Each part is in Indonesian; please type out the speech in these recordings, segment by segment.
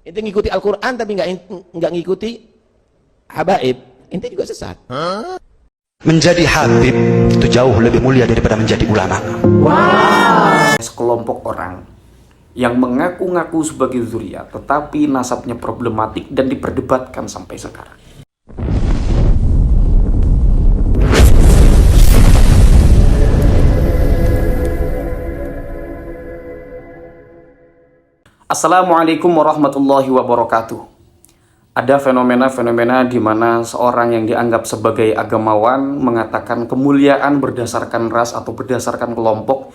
Ente ngikuti Al-Quran tapi nggak ngikuti habaib, ente juga sesat. Menjadi habib itu jauh lebih mulia daripada menjadi ulama. Sekelompok orang yang mengaku-ngaku sebagai zuriat tetapi nasabnya problematik dan diperdebatkan sampai sekarang. Assalamualaikum warahmatullahi wabarakatuh. Ada fenomena-fenomena di mana seorang yang dianggap sebagai agamawan mengatakan kemuliaan berdasarkan ras atau berdasarkan kelompok,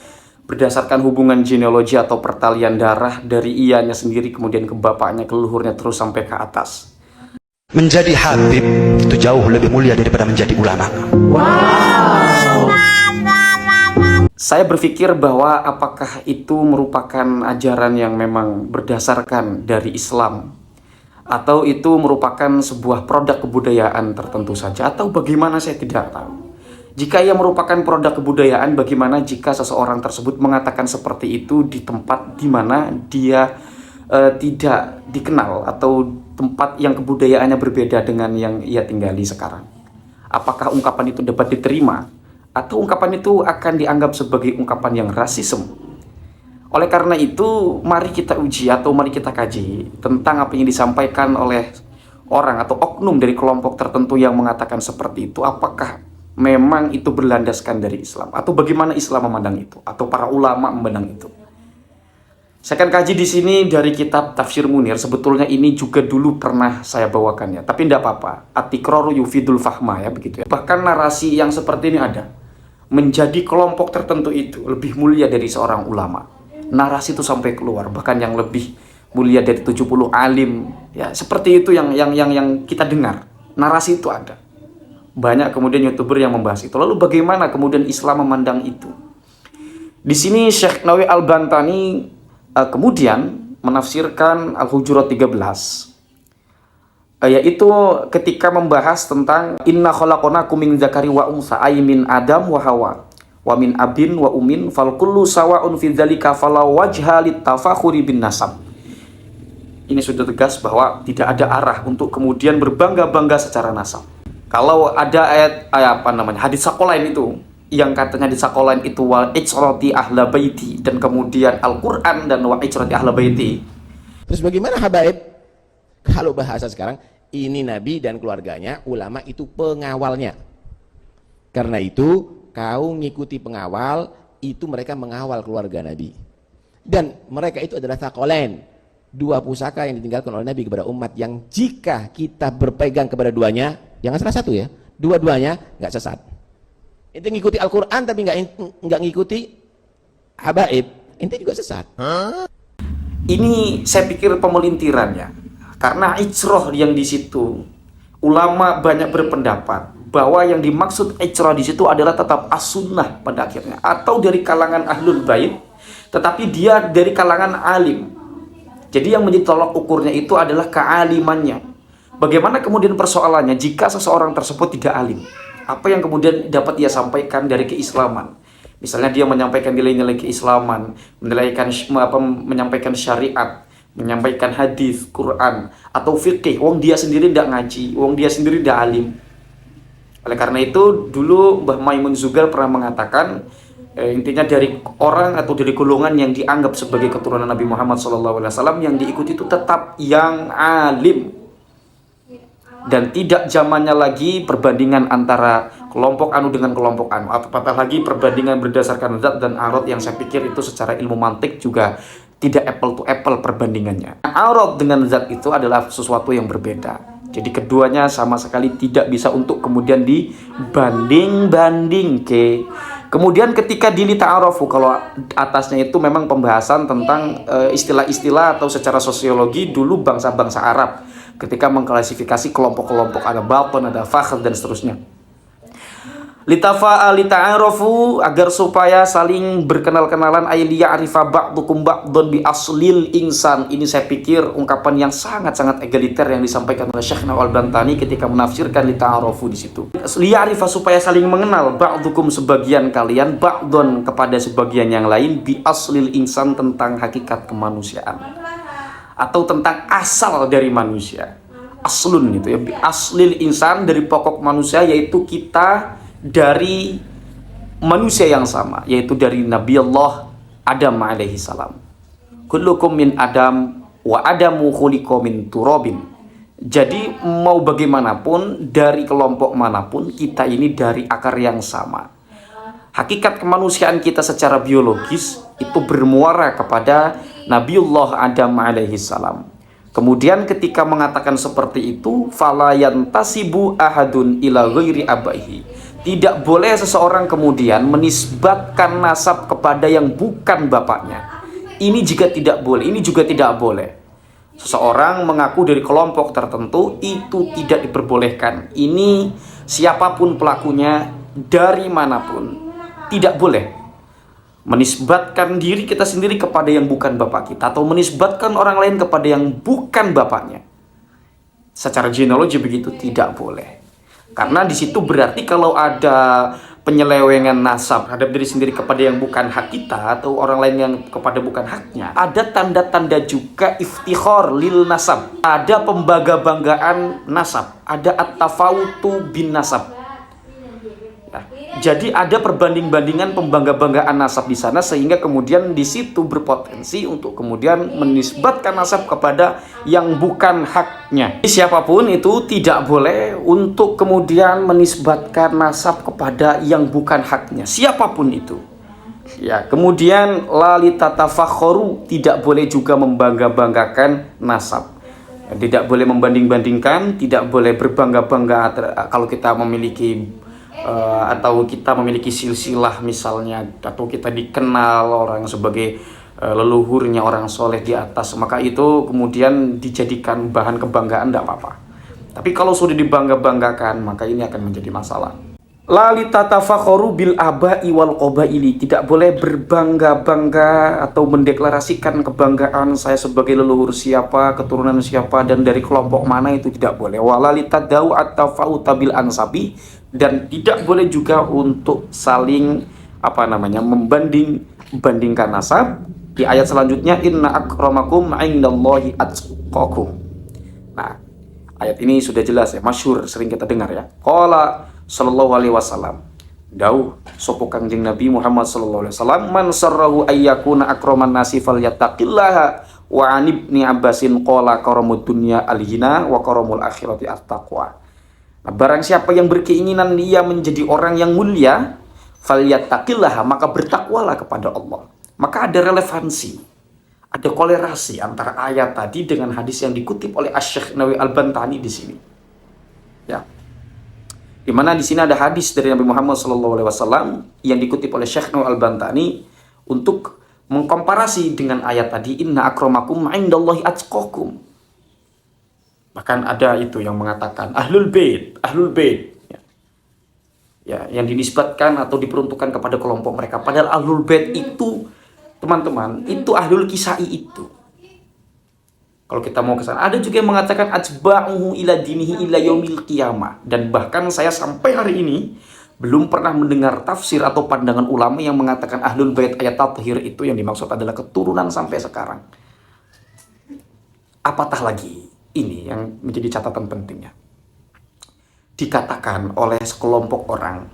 berdasarkan hubungan genealogi atau pertalian darah dari ianya sendiri kemudian ke bapaknya, ke leluhurnya terus sampai ke atas. Menjadi habib itu jauh lebih mulia daripada menjadi ulama. Saya berpikir bahwa apakah itu merupakan ajaran yang memang berdasarkan dari Islam, atau itu merupakan sebuah produk kebudayaan tertentu saja, atau bagaimana saya tidak tahu. Jika ia merupakan produk kebudayaan, bagaimana jika seseorang tersebut mengatakan seperti itu di tempat di mana dia tidak dikenal, atau tempat yang kebudayaannya berbeda dengan yang ia tinggali sekarang? Apakah ungkapan itu dapat diterima? Atau ungkapan itu akan dianggap sebagai ungkapan yang rasisme? Oleh karena itu, mari kita uji atau mari kita kaji tentang apa yang disampaikan oleh orang atau oknum dari kelompok tertentu yang mengatakan seperti itu. Apakah memang itu berlandaskan dari Islam? Atau bagaimana Islam memandang itu? Atau para ulama memandang itu? Saya akan kaji di sini dari kitab Tafsir Munir. Sebetulnya ini juga dulu pernah saya bawakan ya, tapi tidak apa-apa. At-tikraru yufidul fahma ya, begitu ya. Bahkan narasi yang seperti ini ada. Menjadi kelompok tertentu itu lebih mulia dari seorang ulama. Narasi itu sampai keluar, bahkan yang lebih mulia dari 70 alim ya, seperti itu yang kita dengar. Narasi itu ada. Banyak kemudian YouTuber yang membahas itu. Lalu bagaimana kemudian Islam memandang itu? Di sini Syekh Nawawi Al-Bantani kemudian menafsirkan Al-Hujurat 13, yaitu ketika membahas tentang inna khalaqnakum min dzakari wa unsa ay min Adam wa Hawa wa min abin wa umin fal kullu sawa'un fi dzalika fala wajha litafakhuri bin nasab. Ini sudah tegas bahwa tidak ada arah untuk kemudian berbangga-bangga secara nasab. Kalau ada ayat hadis Sakolain itu yang katanya di Sakolain itu wa icrati ahla baiti, dan kemudian Al-Qur'an dan wa icrati ahla baiti. Terus bagaimana habaib? Kalau bahasa sekarang, ini Nabi dan keluarganya, ulama itu pengawalnya. Karena itu kau ngikuti pengawal, itu mereka mengawal keluarga Nabi. Dan mereka itu adalah Thaqalain, dua pusaka yang ditinggalkan oleh Nabi kepada umat, yang jika kita berpegang kepada duanya, jangan salah satu ya, dua-duanya nggak sesat. Ente ngikuti Al-Quran tapi nggak ngikuti habaib, ente juga sesat. Ini saya pikir pemelintirannya, karena icroh yang di situ ulama banyak berpendapat bahwa yang dimaksud icroh di situ adalah tetap as-sunnah pada akhirnya, atau dari kalangan ahlul bait, tetapi dia dari kalangan alim. Jadi yang menjadi tolak ukurnya itu adalah kealimannya. Bagaimana kemudian persoalannya jika seseorang tersebut tidak alim? Apa yang kemudian dapat dia sampaikan dari keislaman? Misalnya dia menyampaikan nilai-nilai keislaman, menyampaikan syariat, menyampaikan hadis, Quran, atau fikih. Wong dia sendiri tidak ngaji, wong dia sendiri tidak alim. Oleh karena itu, dulu Mbah Maimun Zugal pernah mengatakan, intinya dari orang atau dari golongan yang dianggap sebagai keturunan Nabi Muhammad SAW, yang diikuti itu tetap yang alim. Dan tidak zamannya lagi perbandingan antara kelompok anu dengan kelompok anu, apatah lagi perbandingan berdasarkan zat dan arad, yang saya pikir itu secara ilmu mantik juga tidak apple to apple perbandingannya. Arad dengan zat itu adalah sesuatu yang berbeda. Jadi keduanya sama sekali tidak bisa untuk kemudian dibanding-banding ke. Kemudian ketika di ta'arufu, kalau atasnya itu memang pembahasan tentang istilah-istilah atau secara sosiologi dulu bangsa-bangsa Arab ketika mengklasifikasi kelompok-kelompok, ada baton, ada fakhr, dan seterusnya. Lita'arufu, agar supaya saling berkenal-kenalan, ayliya arifa ba'dukum ba'dun bi aslil insan. Ini saya pikir ungkapan yang sangat-sangat egaliter yang disampaikan oleh Syekh Nawawi Al-Bantani ketika menafsirkan lita'arufu di situ. Liya arifa, supaya saling mengenal, ba'dukum sebagian kalian, ba'dun kepada sebagian yang lain, bi aslil insan tentang hakikat kemanusiaan. atau tentang asal dari manusia. Aslun itu ya, aslil insan, dari pokok manusia, yaitu kita dari manusia yang sama, yaitu dari Nabi Allah Adam alaihi salam. Kullukum min Adam wa Adamu khuliqa min turabin. Jadi mau bagaimanapun, dari kelompok manapun, kita ini dari akar yang sama. Hakikat kemanusiaan kita secara biologis itu bermuara kepada Nabiullah Adam alaihi salam. Kemudian ketika mengatakan seperti itu, fala yantasibu ahadun ila ghairi abaihi. Tidak boleh seseorang kemudian menisbatkan nasab kepada yang bukan bapaknya. Ini juga tidak boleh, ini juga tidak boleh. Seseorang mengaku dari kelompok tertentu, itu tidak diperbolehkan. Ini siapapun pelakunya, dari manapun, tidak boleh menisbatkan diri kita sendiri kepada yang bukan bapak kita, atau menisbatkan orang lain kepada yang bukan bapaknya. Secara genealogi begitu tidak boleh. Karena di situ berarti kalau ada penyelewengan nasab terhadap diri sendiri kepada yang bukan hak kita, atau orang lain yang kepada bukan haknya, ada tanda-tanda juga iftikhar lil nasab, ada pembangga-banggaan nasab, ada at-tafawutu bin nasab. Nah, jadi ada perbanding-bandingan pembangga-banggaan nasab di sana, sehingga kemudian di situ berpotensi untuk kemudian menisbatkan nasab kepada yang bukan haknya. Siapapun itu tidak boleh untuk kemudian menisbatkan nasab kepada yang bukan haknya, siapapun itu. Ya, kemudian lalitatafakhoru, tidak boleh juga membangga-banggakan nasab. Tidak boleh membanding-bandingkan, tidak boleh berbangga-bangga kalau kita memiliki atau kita memiliki silsilah misalnya, atau kita dikenal orang sebagai leluhurnya orang soleh di atas, maka itu kemudian dijadikan bahan kebanggaan, tidak apa-apa. Tapi kalau sudah dibangga-banggakan, maka ini akan menjadi masalah. Lalitatafakhoru bil aba'i wal qabaili, tidak boleh berbangga-bangga atau mendeklarasikan kebanggaan saya sebagai leluhur siapa, keturunan siapa, dan dari kelompok mana, itu tidak boleh. Walalitadau at-tafa'uta bil ansabi, dan tidak boleh juga untuk saling membandingkan nasab. Di ayat selanjutnya, inna akramakum indallahi atqakum. Nah, ayat ini sudah jelas ya, masyhur, sering kita dengar ya. Qala sallallahu alaihi wasallam, dawuh sapa Kangjeng Nabi Muhammad sallallahu alaihi wasallam, man sarrahu ayyakuna akraman nasi falyattaqillaha wa an ibni Abbasin qala karamud dunya al-ghina wa karamul akhirati at-taqwa. Nah, barang siapa yang berkeinginan dia menjadi orang yang mulia, falyattaqillaha, maka bertakwalah kepada Allah. Maka ada relevansi, ada kolerasi antara ayat tadi dengan hadis yang dikutip oleh Asy-Syaikh Nawawi Al-Bantani di sini. Ya. Di mana di sini ada hadis dari Nabi Muhammad SAW yang dikutip oleh Syekh Nawawi Al-Bantani untuk mengkomparasi dengan ayat tadi, inna akramakum indallahi atqakum. Bahkan ada itu yang mengatakan ahlul bait ya, yang dinisbatkan atau diperuntukkan kepada kelompok mereka. Padahal ahlul bait itu, teman-teman, itu ahlul kisai itu. Kalau kita mau ke sana, ada juga yang mengatakan ajba'uhu ila dinihi ila yaumil qiyamah. Dan bahkan saya sampai hari ini belum pernah mendengar tafsir atau pandangan ulama yang mengatakan ahlul bait ayat tathhir itu yang dimaksud adalah keturunan sampai sekarang. Apatah lagi, ini yang menjadi catatan pentingnya. Dikatakan oleh sekelompok orang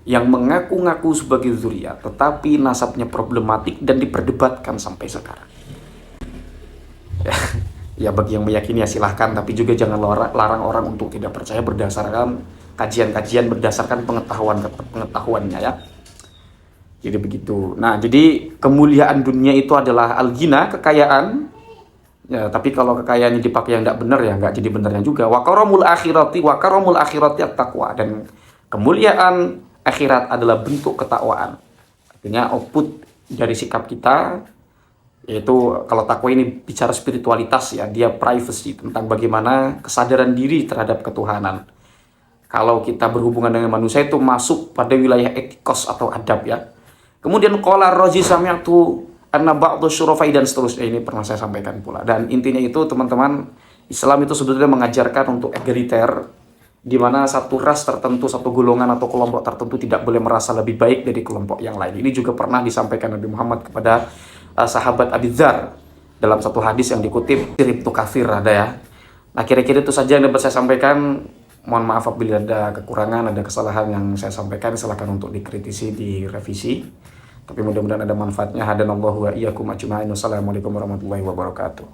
yang mengaku-ngaku sebagai zuriat, tetapi nasabnya problematik dan diperdebatkan sampai sekarang. Ya, bagi yang meyakini ya silahkan, tapi juga jangan larang orang untuk tidak percaya berdasarkan kajian-kajian, berdasarkan pengetahuannya ya. Jadi begitu. Nah, jadi kemuliaan dunia itu adalah al-ghina, kekayaan. Ya, tapi kalau kekayaannya dipakai yang tidak benar ya nggak jadi benernya juga. Wa karamul akhirati at-taqwa, dan kemuliaan akhirat adalah bentuk ketakwaan. Artinya output dari sikap kita, yaitu kalau takwa ini bicara spiritualitas ya, dia privacy, tentang bagaimana kesadaran diri terhadap ketuhanan. Kalau kita berhubungan dengan manusia itu masuk pada wilayah etikos atau adab ya. Kemudian qala Razi sami'tu anna ba'dhu syurafai, dan seterusnya, ini pernah saya sampaikan pula. Dan intinya itu teman-teman, Islam itu sebetulnya mengajarkan untuk egaliter, di mana satu ras tertentu, satu golongan atau kelompok tertentu tidak boleh merasa lebih baik dari kelompok yang lain. Ini juga pernah disampaikan Nabi Muhammad kepada sahabat Abi Dzar. dalam satu hadis yang dikutip, sirip itu kafir ada ya. Nah, kira-kira itu saja yang dapat saya sampaikan. Mohon maaf apabila ada kekurangan, ada kesalahan yang saya sampaikan, silakan untuk dikritisi, direvisi. Tapi mudah-mudahan ada manfaatnya. Hadanallahu wa iyyakum ajma'in. Wassalamualaikum warahmatullahi wabarakatuh.